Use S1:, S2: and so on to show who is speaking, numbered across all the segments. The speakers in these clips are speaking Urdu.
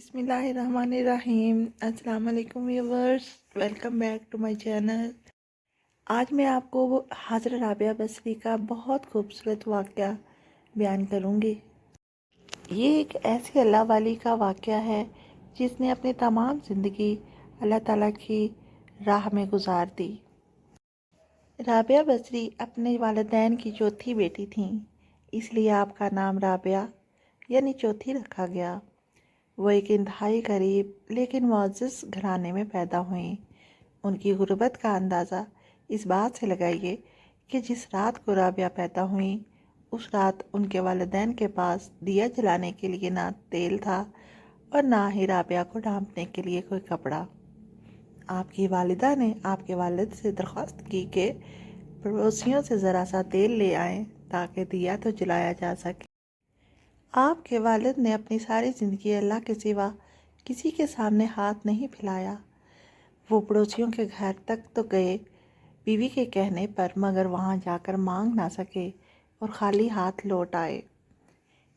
S1: بسم اللہ الرحمن الرحیم۔ السلام علیکم viewers, welcome back to my channel. آج میں آپ کو حضرت رابعہ بصری کا بہت خوبصورت واقعہ بیان کروں گی۔ یہ ایک ایسی اللہ والی کا واقعہ ہے جس نے اپنی تمام زندگی اللہ تعالیٰ کی راہ میں گزار دی۔ رابعہ بصری اپنے والدین کی چوتھی بیٹی تھیں، اس لیے آپ کا نام رابعہ یعنی چوتھی رکھا گیا۔ وہ ایک انتہائی غریب لیکن معزز گھرانے میں پیدا ہوئیں۔ ان کی غربت کا اندازہ اس بات سے لگائیے کہ جس رات کو رابعہ پیدا ہوئیں اس رات ان کے والدین کے پاس دیا جلانے کے لیے نہ تیل تھا اور نہ ہی رابعہ کو ڈھانپنے کے لیے کوئی کپڑا۔ آپ کی والدہ نے آپ کے والد سے درخواست کی کہ پڑوسیوں سے ذرا سا تیل لے آئیں تاکہ دیا تو جلایا جا سکے۔ آپ کے والد نے اپنی ساری زندگی اللہ کے سوا کسی کے سامنے ہاتھ نہیں پھیلایا۔ وہ پڑوسیوں کے گھر تک تو گئے بیوی کے کہنے پر، مگر وہاں جا کر مانگ نہ سکے اور خالی ہاتھ لوٹ آئے۔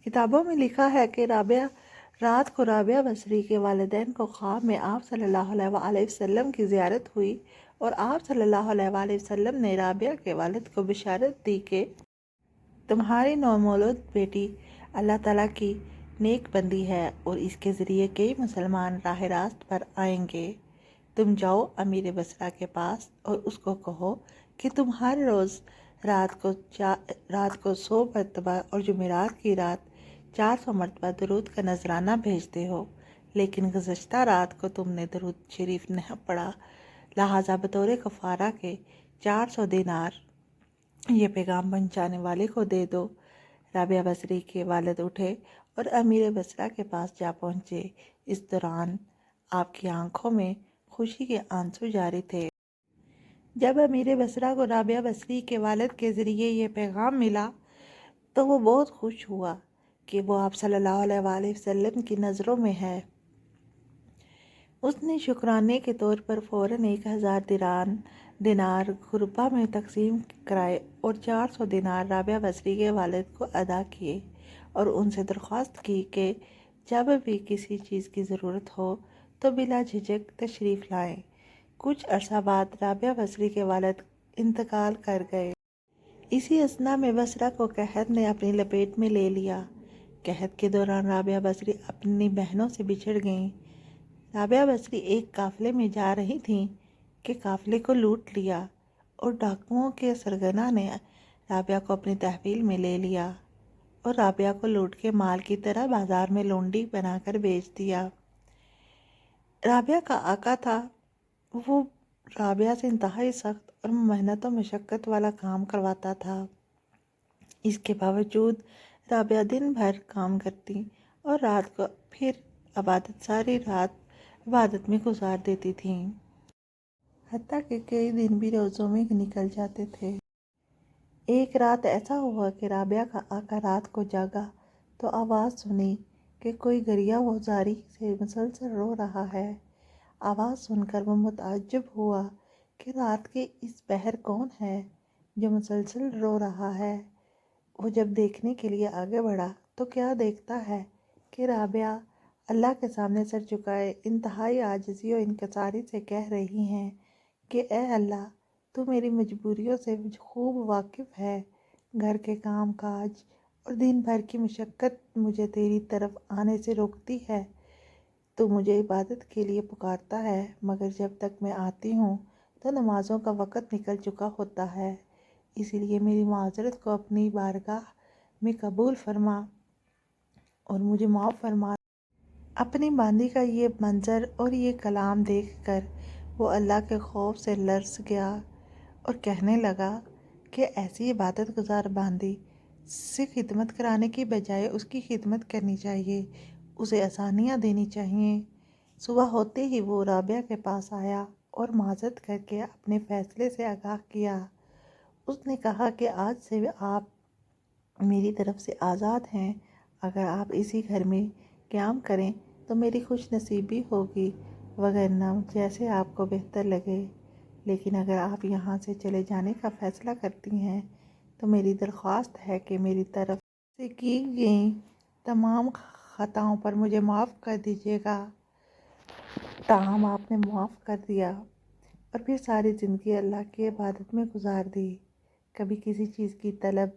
S1: کتابوں میں لکھا ہے کہ رات کو رابعہ بصری کے والدین کو خواب میں آپ صلی اللہ علیہ وآلہ وسلم کی زیارت ہوئی اور آپ صلی اللہ علیہ وآلہ وسلم نے رابعہ کے والد کو بشارت دی کہ تمہاری نومولود بیٹی اللہ تعالیٰ کی نیک بندی ہے اور اس کے ذریعے کئی مسلمان راہ راست پر آئیں گے۔ تم جاؤ امیر بصرہ کے پاس اور اس کو کہو کہ تم ہر روز رات کو 100 مرتبہ اور جمعرات کی رات 400 مرتبہ درود کا نذرانہ بھیجتے ہو، لیکن گزشتہ رات کو تم نے درود شریف نہ پڑھا، لہٰذا بطور کفارہ کے 400 دینار یہ پیغام پہنچانے والے کو دے دو۔ رابعہ بصری کے والد اٹھے اور امیر بصرہ کے پاس جا پہنچے۔ اس دوران آپ کی آنکھوں میں خوشی کے آنسو جاری تھے۔ جب امیر بصرہ کو رابعہ بصری کے والد کے ذریعے یہ پیغام ملا تو وہ بہت خوش ہوا کہ وہ آپ صلی اللہ علیہ وآلہ وسلم کی نظروں میں ہے۔ اس نے شکرانے کے طور پر فوراً 1000 دینار غربا میں تقسیم کرائے اور 400 دینار رابعہ بصری کے والد کو ادا کیے اور ان سے درخواست کی کہ جب بھی کسی چیز کی ضرورت ہو تو بلا جھجک تشریف لائیں۔ کچھ عرصہ بعد رابعہ بصری کے والد انتقال کر گئے۔ اسی اثنا میں بصرہ کو قحط نے اپنی لپیٹ میں لے لیا۔ قحط کے دوران رابعہ بصری اپنی بہنوں سے بچھڑ گئیں۔ رابعہ بصری ایک قافلے میں جا رہی تھیں کہ قافلے کو لوٹ لیا اور ڈاکوؤں کے سرغنہ نے رابعہ کو اپنی تحویل میں لے لیا اور رابعہ کو لوٹ کے مال کی طرح بازار میں لونڈی بنا کر بیچ دیا۔ رابعہ کا آقا تھا، وہ رابعہ سے انتہائی سخت اور محنت و مشقت والا کام کرواتا تھا۔ اس کے باوجود رابعہ دن بھر کام کرتی اور رات کو پھر ساری رات عبادت میں گزار دیتی تھیں، حتیٰ کہ کئی دن بھی روزوں میں نکل جاتے تھے۔ ایک رات ایسا ہوا کہ رابعہ کا آقا رات کو جاگا تو آواز سنی کہ کوئی گریہ و زاری سے مسلسل رو رہا ہے۔ آواز سن کر وہ متعجب ہوا کہ رات کے اس پہر کون ہے جو مسلسل رو رہا ہے۔ وہ جب دیکھنے کے لیے آگے بڑھا تو کیا دیکھتا ہے کہ رابعہ اللہ کے سامنے سر جھکائے انتہائی عاجزی و انکساری سے کہہ رہی ہیں کہ اے اللہ، تو میری مجبوریوں سے خوب واقف ہے۔ گھر کے کام کاج اور دن بھر کی مشقت مجھے تیری طرف آنے سے روکتی ہے۔ تو مجھے عبادت کے لیے پکارتا ہے، مگر جب تک میں آتی ہوں تو نمازوں کا وقت نکل چکا ہوتا ہے، اسی لیے میری معذرت کو اپنی بارگاہ میں قبول فرما اور مجھے معاف فرما۔ اپنی باندی کا یہ منظر اور یہ کلام دیکھ کر وہ اللہ کے خوف سے لرز گیا اور کہنے لگا کہ ایسی عبادت گزار باندی سے خدمت کرانے کی بجائے اس کی خدمت کرنی چاہیے، اسے آسانیاں دینی چاہیے۔ صبح ہوتے ہی وہ رابعہ کے پاس آیا اور معذرت کر کے اپنے فیصلے سے آگاہ کیا۔ اس نے کہا کہ آج سے آپ میری طرف سے آزاد ہیں۔ اگر آپ اسی گھر میں قیام کریں تو میری خوش نصیبی ہوگی، وگرنہ جیسے آپ کو بہتر لگے، لیکن اگر آپ یہاں سے چلے جانے کا فیصلہ کرتی ہیں تو میری درخواست ہے کہ میری طرف سے کی گئی تمام خطاؤں پر مجھے معاف کر دیجیے گا۔ تاہم آپ نے معاف کر دیا اور پھر ساری زندگی اللہ کی عبادت میں گزار دی۔ کبھی کسی چیز کی طلب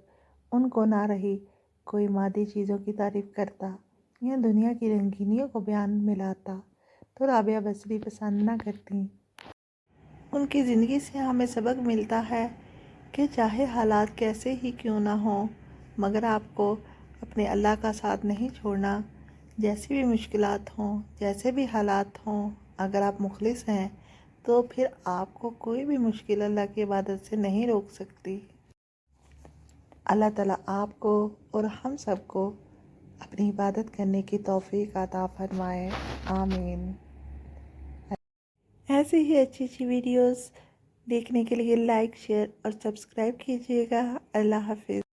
S1: ان کو نہ رہی، کوئی مادی چیزوں کی تعریف کرتا یا دنیا کی رنگینیوں کو بیان میں لاتا تو رابعہ بصری پسند نہ کرتیں۔ ان کی زندگی سے ہمیں سبق ملتا ہے کہ چاہے حالات کیسے ہی کیوں نہ ہوں، مگر آپ کو اپنے اللہ کا ساتھ نہیں چھوڑنا۔ جیسی بھی مشکلات ہوں، جیسے بھی حالات ہوں، اگر آپ مخلص ہیں تو پھر آپ کو کوئی بھی مشکل اللہ کی عبادت سے نہیں روک سکتی۔ اللہ تعالیٰ آپ کو اور ہم سب کو اپنی عبادت کرنے کی توفیق عطا فرمائے، آمین۔ ایسے ہی اچھی اچھی ویڈیوز دیکھنے کے لیے لائک، شیئر اور سبسکرائب کیجیے گا۔ اللہ حافظ۔